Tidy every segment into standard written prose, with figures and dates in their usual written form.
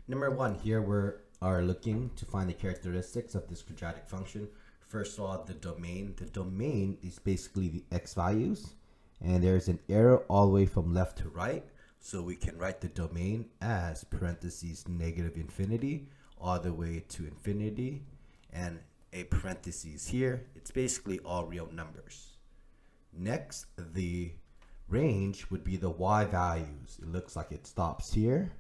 Number one, here we are looking to find the characteristics of this quadratic function. First of all, the domain. The domain is basically the x values, and there's an arrow all the way from left to right. So we can write the domain as parentheses negative infinity all the way to infinity, and a parentheses here. It's basically all real numbers. Next, the range would be the y values. It looks like it stops here,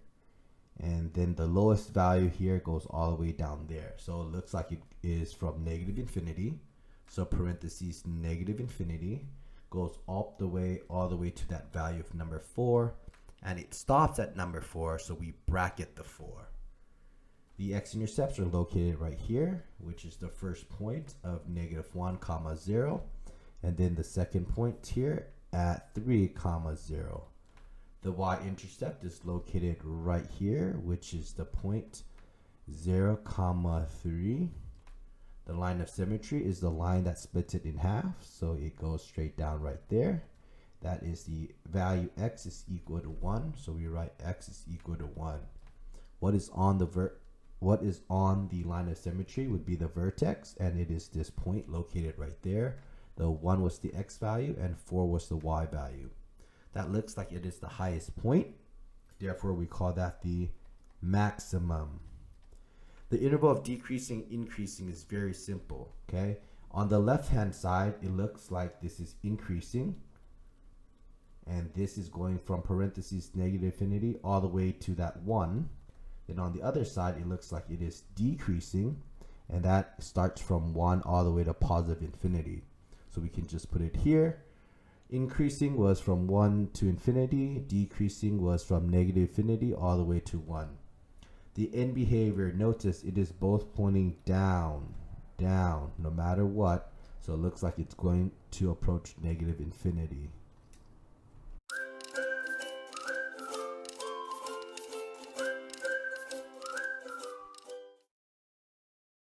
and then the lowest value here goes all the way down there. So it looks like it is from negative infinity. So parentheses negative infinity goes all the way to that value of number 4, and it stops at number 4, so we bracket the 4. The x-intercepts are located right here, which is the first point of negative 1 comma 0, and then the second point here at 3 comma 0. The y-intercept is located right here, which is the point 0 comma 3. The line of symmetry is the line that splits it in half, so it goes straight down right there. That is the value x is equal to 1, so we write x is equal to 1. What is on the line of symmetry would be the vertex, and it is this point located right there. The 1 was the x value and 4 was the y value. That looks like it is the highest point. Therefore, we call that the maximum. The interval of decreasing, increasing is very simple, okay? On the left-hand side, it looks like this is increasing, and this is going from parentheses negative infinity all the way to that 1. Then on the other side, it looks like it is decreasing, and that starts from 1 all the way to positive infinity. So we can just put it here. Increasing was from 1 to infinity, decreasing was from negative infinity all the way to 1. The end behavior, notice it is both pointing down, no matter what. So it looks like it's going to approach negative infinity.